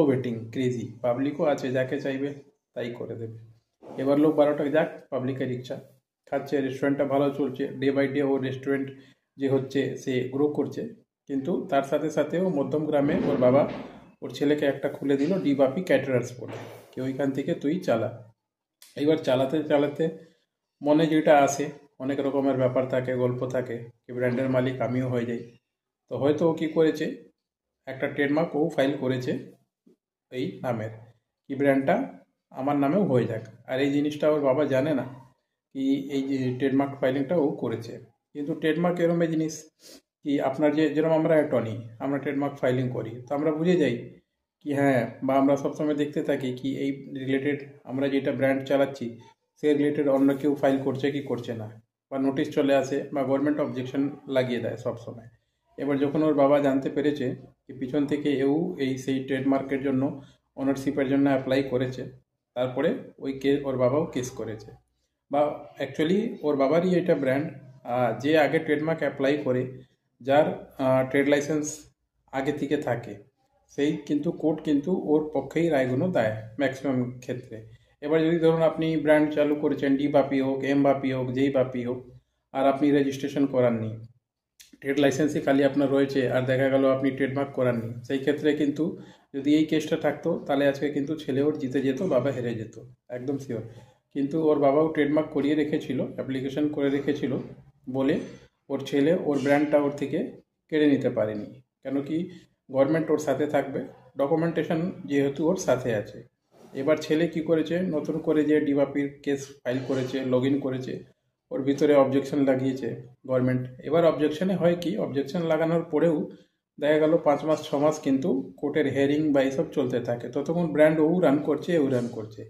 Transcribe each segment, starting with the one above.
Waiting crazy পাবলিকও আছে, যাকে চাইবে তাই করে দেবে। এবার লোক 12টা যাক, পাবলিকের ইচ্ছা। খাচ্ছে, রেস্টুরেন্টটা ভালো চলছে, ডে বাই ডে ও রেস্টুরেন্ট যে হচ্ছে সে গ্রো করছে। কিন্তু তার সাথে সাথেও মধ্যম গ্রামে ওর বাবা ওর ছেলেকে একটা খুলে দিল ডি বাপি ক্যাটারার্স বলে, কি ওইখান থেকে তুই চালা। এইবার চালাতে চালাতে মনে যেটা আসে, অনেক রকমের ব্যাপার থাকে, গল্প থাকে, কি ব্র্যান্ডের মালিক আমিও হয়ে যাই। তো হয়তো ও কী করেছে, একটা ট্রেডমার্ক ও ফাইল করেছে এই নামের, কি ব্র্যান্ডটা আমার নামেও হয়ে যাক। আর এই জিনিসটা ওর বাবা জানে না কি এই যে ট্রেডমার্ক ফাইলিংটা ও করেছে। কিন্তু ট্রেডমার্ক এরকম এই জিনিস কি আপনার যেরকম আমরা অ্যাটর্নি, আমরা ট্রেডমার্ক ফাইলিং করি তো আমরা বুঝে যাই কি হ্যাঁ, বা আমরা সবসময় দেখতে থাকি কি এই রিলেটেড আমরা যেটা ব্র্যান্ড চালাচ্ছি সে রিলেটেড অন্য কেউ ফাইল করছে কি করছে না, বা নোটিশ চলে আসে বা গভর্নমেন্ট অবজেকশন লাগিয়ে দেয় সবসময়। এবার যখন ওর বাবা জানতে পেরেছে কি পিছন থেকে এও এই সেই ট্রেডমার্কের জন্য ওনারশিপের জন্য অ্যাপ্লাই করেছে, তারপরে ওই ওর বাবাও কেস করেছে। বা অ্যাকচুয়ালি ওর বাবারই এটা ব্র্যান্ড, যে আগে ট্রেডমার্ক অ্যাপ্লাই করে, যার ট্রেড লাইসেন্স আগে থেকে থাকে, সেই কিন্তু কোর্ট কিন্তু ওর পক্ষেই রায়গুলো দেয় ম্যাক্সিমাম ক্ষেত্রে। এবার যদি ধরুন আপনি ব্র্যান্ড চালু করেছেন, ডি বাপি হোক, এম বাপি হোক, যেই বাপি হোক, আর আপনি রেজিস্ট্রেশন করাননি, ট্রেড লাইসেন্সই খালি আপনার রয়েছে, আর দেখা গেল আপনি ট্রেডমার্ক করাননি, সেই ক্ষেত্রে কিন্তু যদি এই কেসটা থাকতো তাহলে আজকে কিন্তু ছেলে ওর জিতে যেত, বাবা হেরে যেত, একদম শিওর। কিন্তু ওর বাবাও ট্রেডমার্ক করিয়ে রেখেছিল, অ্যাপ্লিকেশন করে রেখেছিল বলে ওর ছেলে ওর ব্র্যান্ডটা ওর থেকে কেড়ে নিতে পারেনি। কেন কি, গভর্নমেন্ট ওর সাথে থাকবে, ডকুমেন্টেশন যেহেতু ওর সাথে আছে। এবার ছেলে কি করেছে, নতুন করে যে ডিবাপির কেস ফাইল করেছে, লগ ইন করেছে, ওর ভিতরে অবজেকশন লাগিয়েছে গভর্নমেন্ট। এবার অবজেকশনে হয় কি, অবজেকশন লাগানোর পরেও দেখা গেল 5 মাস 6 মাস কিন্তু কোর্টের হিয়ারিং বা এইসব চলতে থাকে, ততক্ষণ ব্র্যান্ড ও রান করছে, ও রান করছে।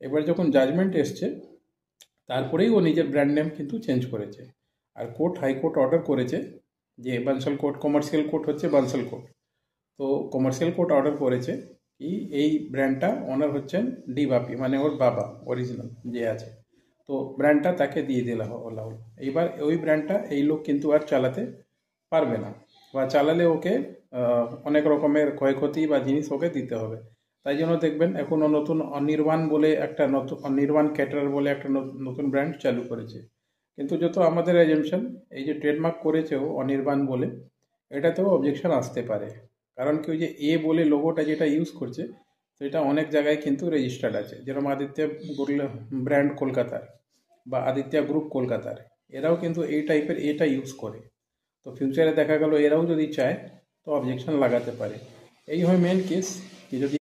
এবার যখন জাজমেন্ট এসছে তারপরেই ও নিজের ব্র্যান্ড নেম কিন্তু চেঞ্জ করেছে। আর কোর্ট হাইকোর্ট অর্ডার করেছে যে বানসাল কোর্ট, কমার্শিয়াল কোর্ট হচ্ছে বানসাল কোর্ট, তো কমার্শিয়াল কোর্ট অর্ডার করেছে কি এই ব্র্যান্ডটা ওনার হচ্ছেন ডি বাপি, মানে ওর বাবা অরিজিনাল যে আছে, তো ব্র্যান্ডটা তাকে দিয়ে দিলা হলো। এইবার ওই ব্র্যান্ডটা এই লোক কিন্তু আর চালাতে পারবে না, বা চালালে ওকে অনেক রকমের ক্ষয়ক্ষতি বা জিনিস ওকে দিতে হবে। তাই জন্য দেখবেন এখনও নতুন অনির্বাণ বলে একটা নতুন, অনির্বাণ ক্যাটারার বলে একটা নতুন ব্র্যান্ড চালু করেছে। কিন্তু যত আমাদের এজেমশন, এই যে ট্রেডমার্ক করেছে ও অনির্বাণ বলে, এটাতেও অবজেকশন আসতে পারে। কারণ কি, ওই যে এ বলে লোগোটা যেটা ইউজ করছে সেটা অনেক জায়গায় কিন্তু রেজিস্টার্ড আছে, যেরকম আদিত্য ব্র্যান্ড কলকাতার বা আদিত্য গ্রুপ কলকাতার, এরাও কিন্তু এই টাইপের এটা ইউজ করে। তো ফিউচারে দেখা গেল এরাও যদি চায় তো অবজেকশন লাগাতে পারে। এই হয় মেন কেস, কি যদি